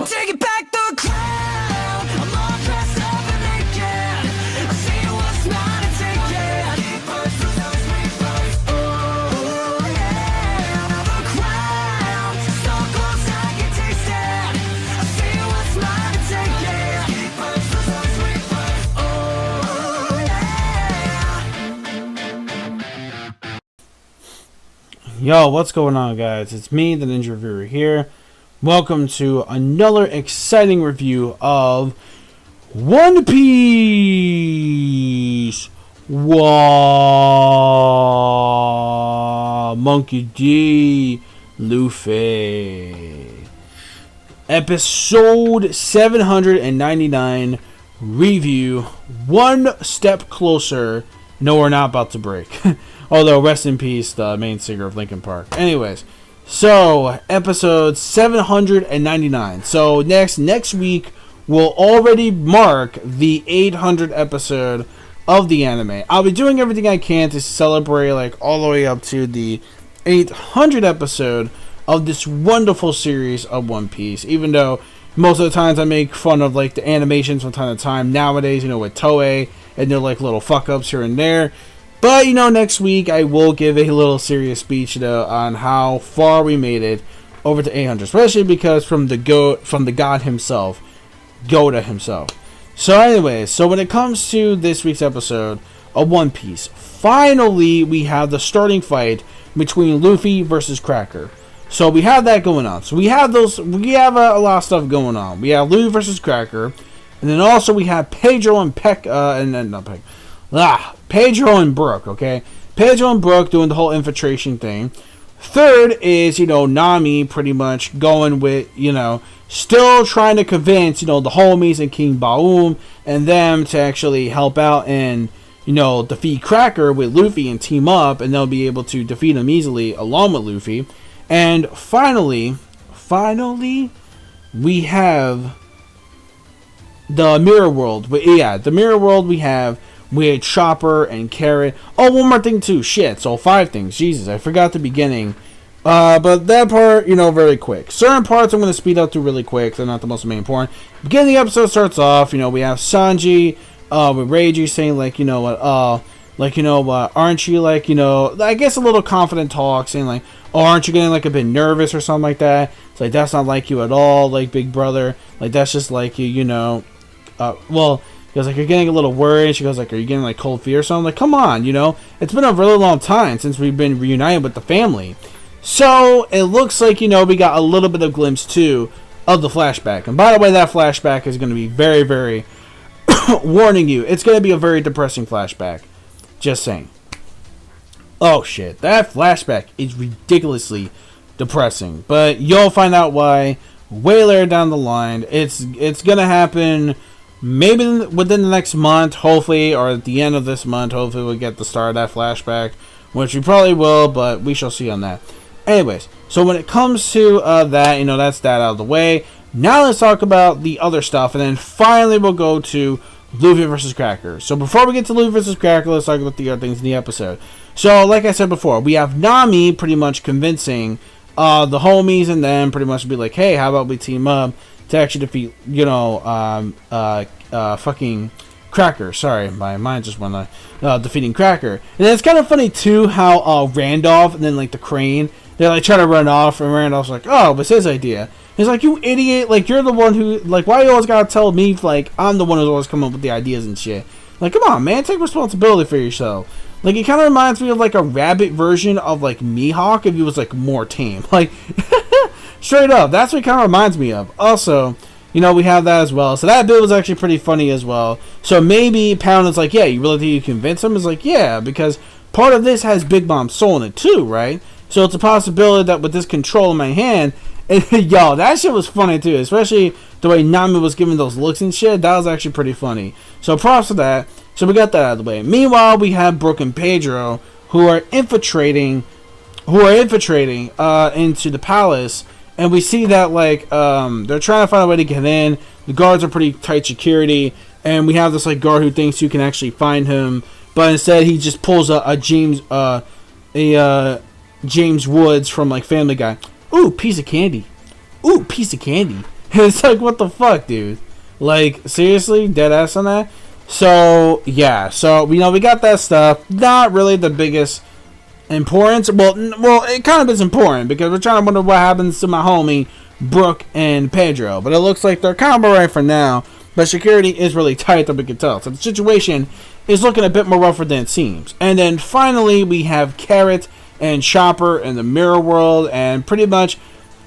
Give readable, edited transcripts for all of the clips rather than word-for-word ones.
taking back the crown. I'm all dressed up and naked. I see what's mine and take it. Oh yeah, the crown. So close I can taste it. I see what's mine and take it. Oh yeah. Yo, what's going on, guys? It's me, the NinjaReviewer here. Welcome to another exciting review of One Piece. Whoa, Monkey D, Luffy. Episode 799 review. One step closer. No, we're not about to break. Although, rest in peace, the main singer of Linkin Park. Anyways, so episode 799. So next week will already mark the 800th episode of the anime. I'll be doing everything I can to celebrate, like, all the way up to the 800th episode of this wonderful series of One Piece. Even though most of the times I make fun of, like, the animations from time to time nowadays, you know, with Toei, and they're like little fuck ups here and there. But, you know, next week I will give a little serious speech, though, on how far we made it over to 800. Especially because from the god himself, Goda himself. So anyways, so when it comes to this week's episode of One Piece, finally we have the starting fight between Luffy versus Cracker. So we have that going on. So we have a lot of stuff going on. We have Luffy versus Cracker. And then also we have Pedro and Pedro and Brook, okay? Pedro and Brook doing the whole infiltration thing. Third is, you know, Nami pretty much going with, you know, still trying to convince, you know, the homies and King Baum and them to actually help out and, you know, defeat Cracker with Luffy and team up, and they'll be able to defeat him easily along with Luffy. And finally, we have the Mirror World. The Mirror World we have with Chopper and Carrot. Oh, one more thing too. Shit. So 5 things. Jesus, I forgot the beginning. But that part, you know, very quick. Certain parts I'm going to speed up through really quick. They're not the most main important. Beginning of the episode starts off, you know, we have Sanji with Reiji saying, like, you know what, aren't you, like, you know, I guess a little confident talk, saying, like, oh, aren't you getting, like, a bit nervous or something like that? It's like, that's not like you at all, like, big brother. Like, that's just like you, you know. Well, he goes, like, you're getting a little worried. She goes, like, are you getting, like, cold feet or something? Like, come on, you know. It's been a really long time since we've been reunited with the family. So, it looks like, you know, we got a little bit of glimpse, too, of the flashback. And by the way, that flashback is going to be very, very, warning you, it's going to be a very depressing flashback. Just saying. Oh, shit. That flashback is ridiculously depressing. But you'll find out why way later down the line. It's going to happen maybe within the next month, hopefully, or at the end of this month. Hopefully we'll get the start of that flashback, which we probably will, but we shall see on that. Anyways, so when it comes to that, you know, that's that out of the way. Now let's talk about the other stuff, and then finally we'll go to Luffy versus Cracker. So before we get to Luffy versus Cracker, let's talk about the other things in the episode. So, like I said before, we have Nami pretty much convincing the homies and them pretty much be like, hey, how about we team up to actually defeat, you know, fucking Cracker. Sorry, my mind just went defeating Cracker. And then it's kind of funny too how Randolph and then, like, the Crane, they're like trying to run off, and Randolph's like, oh, it was his idea. He's like, you idiot, like, you're the one who, like, why you always gotta tell me, like, I'm the one who's always coming up with the ideas and shit. Like, come on, man, take responsibility for yourself. Like, it kind of reminds me of, like, a rabbit version of, like, Mihawk if he was, like, more tame. Like, straight up, that's what it kind of reminds me of. Also, you know, we have that as well. So that bit was actually pretty funny as well. So maybe Pound is like, yeah, you really think you convince him? Is like, yeah, because part of this has Big Mom's soul in it too, right? So it's a possibility that with this control in my hand, and, yo, that shit was funny too, especially the way Nami was giving those looks and shit. That was actually pretty funny. So props to that. So we got that out of the way. Meanwhile, we have Brook and Pedro who are infiltrating into the palace, and we see that, like, they're trying to find a way to get in. The guards are pretty tight security, and we have this, like, guard who thinks you can actually find him, but instead he just pulls a James Woods from, like, Family Guy. Ooh, piece of candy. Ooh, piece of candy. It's like, what the fuck, dude? Like, seriously? Dead ass on that? So, yeah. So, we got that stuff. Not really the biggest importance. Well, it kind of is important because we're trying to wonder what happens to my homie Brook and Pedro. But it looks like they're kind of alright for now. But security is really tight, that we can tell. So the situation is looking a bit more rougher than it seems. And then finally, we have Carrot and Chopper in the mirror world. And pretty much,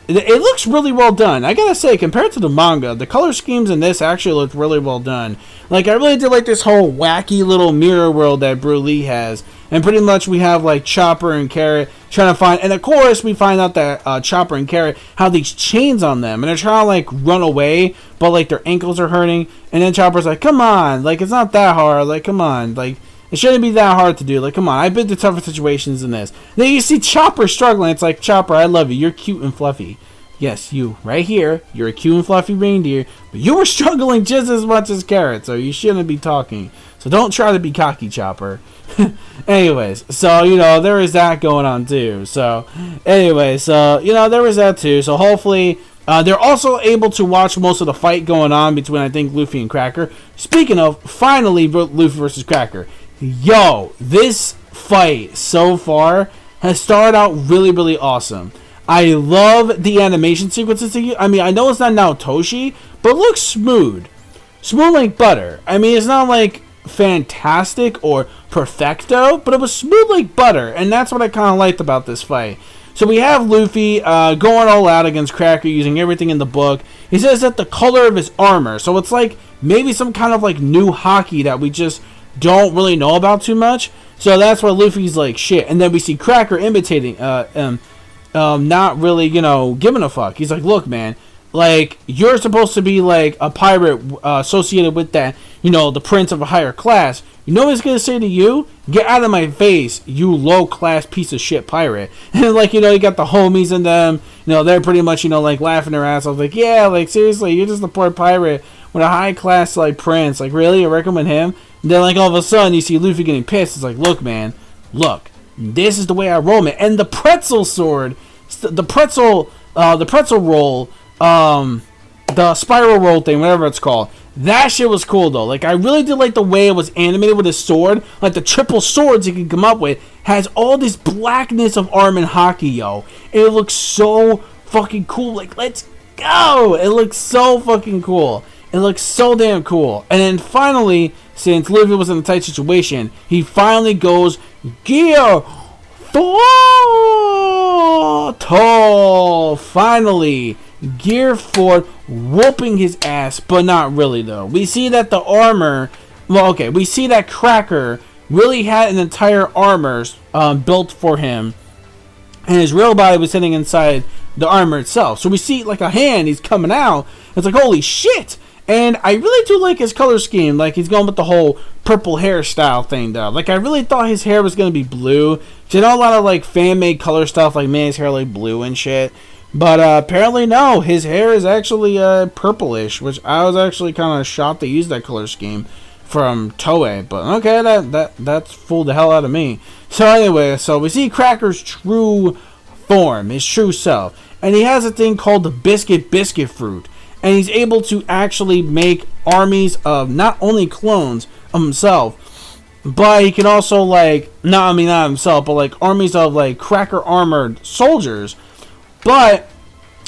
it looks really well done. I gotta say, compared to the manga, the color schemes in this actually look really well done. Like, I really did like this whole wacky little mirror world that BROOK has. And pretty much we have, like, Chopper and Carrot trying to find... And, of course, we find out that Chopper and Carrot have these chains on them. And they're trying to, like, run away, but, like, their ankles are hurting. And then Chopper's like, come on. Like, it's not that hard. Like, come on. Like, it shouldn't be that hard to do. Like, come on. I've been to tougher situations than this. And then you see Chopper struggling. It's like, Chopper, I love you. You're cute and fluffy. Yes, you. Right here. You're a cute and fluffy reindeer. But you were struggling just as much as Carrot. So you shouldn't be talking. So don't try to be cocky, Chopper. Anyways, so, there is that going on, too. So, anyways, there was that, too. So, hopefully, they're also able to watch most of the fight going on between, I think, Luffy and Cracker. Speaking of, finally, Luffy versus Cracker. Yo, this fight so far has started out really, really awesome. I love the animation sequences. I mean, I know it's not Naotoshi, but it looks smooth. Smooth like butter. I mean, it's not like fantastic or perfecto, but it was smooth like butter, and that's what I kind of liked about this fight. So we have Luffy going all out against Cracker, using everything in the book. He says that the color of his armor, so it's like maybe some kind of like new hockey that we just don't really know about too much. So that's why Luffy's like shit. And then we see Cracker imitating, not really, giving a fuck. He's like, look, man, like, you're supposed to be like a pirate associated with that, the prince of a higher class. You know what he's gonna say to you? Get out of my face, you low-class piece of shit pirate. And, like, you got the homies in them. They're pretty much, like, laughing their ass off. Like, yeah, like, seriously, you're just a poor pirate with a high-class, like, prince. Like, really? You reckon with him? And then, like, all of a sudden, you see Luffy getting pissed. It's like, look, man, look. This is the way I roll, man. And the pretzel sword, the pretzel roll, the spiral roll thing, whatever it's called. That shit was cool, though. Like, I really did like the way it was animated with his sword. Like, the triple swords he can come up with has all this blackness of arm and hockey, yo. It looks so fucking cool. Like, let's go! It looks so fucking cool. It looks so damn cool. And then finally, since Luffy was in a tight situation, he finally goes Gear 4! Finally! Gear 4 whooping his ass, but not really, though. We see that the armor... Well, okay, we see that Cracker really had an entire armor built for him, and his real body was sitting inside the armor itself. So we see, like, a hand, he's coming out. It's like, holy shit! And I really do like his color scheme. Like, he's going with the whole purple hairstyle thing, though. Like, I really thought his hair was going to be blue. You know, a lot of, like, fan-made color stuff, like, man, his hair, like, blue and shit. But apparently, no. His hair is actually purplish, which I was actually kind of shocked they used that color scheme from Toei. But, okay, that's fooled the hell out of me. So, anyway, so we see Cracker's true form, his true self. And he has a thing called the biscuit fruit. And he's able to actually make armies of not only clones of himself, but he can also, like, not himself, but, like, armies of, like, Cracker armored soldiers. But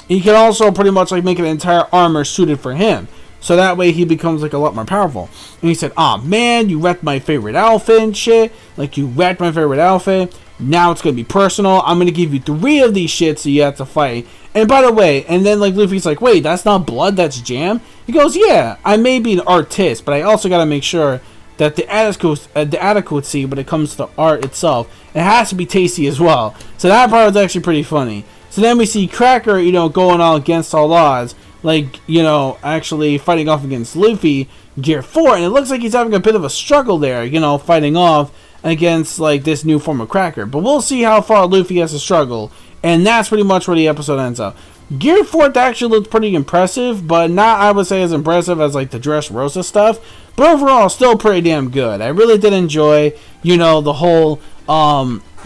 he can also pretty much, like, make an entire armor suited for him. So that way he becomes, like, a lot more powerful. And he said, aw, man, you wrecked my favorite outfit and shit. Like, you wrecked my favorite outfit. Now it's going to be personal. I'm going to give you 3 of these shits so you have to fight. And by the way, and then, like, Luffy's like, wait, that's not blood, that's jam? He goes, yeah, I may be an artist, but I also got to make sure that the adequacy when it comes to the art itself, it has to be tasty as well. So that part was actually pretty funny. So then we see Cracker, going on against all odds, like, actually fighting off against Luffy, Gear 4, and it looks like he's having a bit of a struggle there, fighting off against, like, this new form of Cracker. But we'll see how far Luffy has to struggle, and that's pretty much where the episode ends up. Gear 4 actually looked pretty impressive, but not, I would say, as impressive as, like, the Dressrosa stuff, but overall, still pretty damn good. I really did enjoy, the whole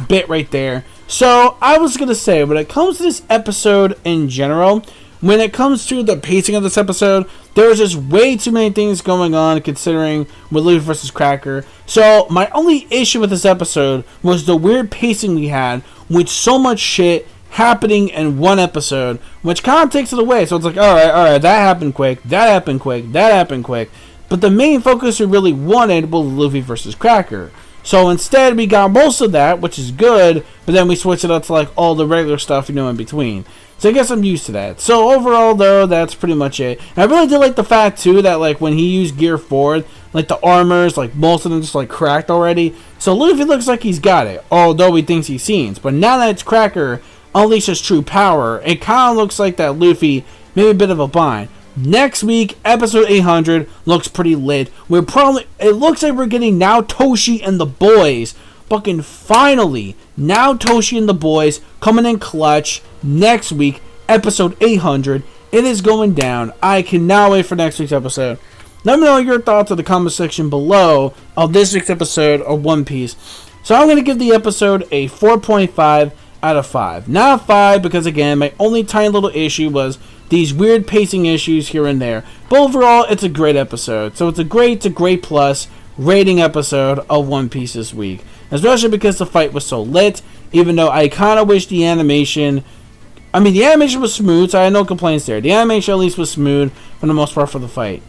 bit right there. So, I was going to say, when it comes to this episode in general, when it comes to the pacing of this episode, there's just way too many things going on considering with Luffy versus Cracker. So my only issue with this episode was the weird pacing we had with so much shit happening in one episode, which kind of takes it away. So it's like, alright, that happened quick, that happened quick, that happened quick. But the main focus we really wanted was Luffy versus Cracker. So instead we got most of that, which is good, but then we switched it up to like all the regular stuff, you know, in between. So I guess I'm used to that. So overall though, that's pretty much it. And I really did like the fact too that like when he used Gear Forward, like the armors, like most of them just like cracked already. So Luffy looks like he's got it, although he thinks he's seen. But now that it's Cracker unleashed his true power, it kind of looks like that Luffy maybe a bit of a bind. Next week, episode 800 looks pretty lit. It looks like we're getting now Toshi and the boys. Fucking finally, now Toshi and the boys coming in clutch next week, episode 800. It is going down. I cannot wait for next week's episode. Let me know your thoughts in the comment section below of this week's episode of One Piece. So I'm going to give the episode a 4.5 out of 5. Not 5 because, again, my only tiny little issue was these weird pacing issues here and there. But overall, it's a great episode. So it's a great plus rating episode of One Piece this week. Especially because the fight was so lit, even though I kind of wish the animation... I mean, the animation was smooth, so I had no complaints there. The animation at least was smooth for the most part for the fight.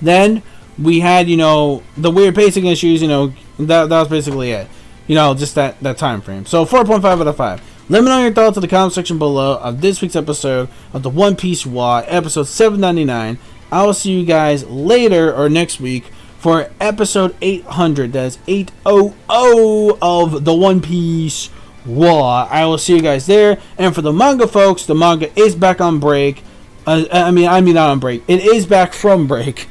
Then, we had, you know, the weird pacing issues, you know, that was basically it. You know, just that time frame. So 4.5 out of 5. Let me know your thoughts in the comment section below of this week's episode of the One Piece WA, episode 799. I will see you guys later or next week for episode 800. That is 800 of the One Piece WA. I will see you guys there. And for the manga folks, the manga is back on break. I mean not on break. It is back from break.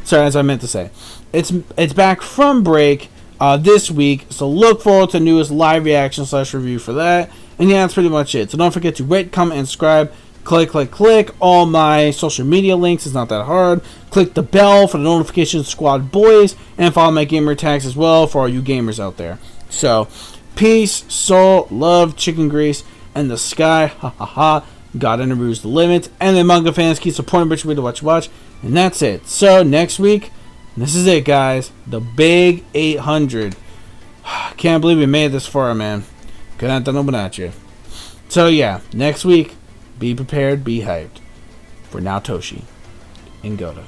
Sorry, as I meant to say. It's back from break. This week, so look forward to the newest live reaction / review for that. And yeah, that's pretty much it. So don't forget to rate, comment, and subscribe. Click all my social media links. It's not that hard. Click the bell for the notification squad boys, and follow my gamer tags as well for all you gamers out there. So peace, soul, love, chicken grease, and the sky. Ha ha ha. God interviews the limit, and the manga fans keep supporting Rich to watch. And that's it. So next week. This is it, guys. The big 800. Can't believe we made it this far, man. Couldn't have done it without you. So, yeah. Next week, be prepared, be hyped. For now, Toshi and Goda.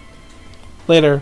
Later.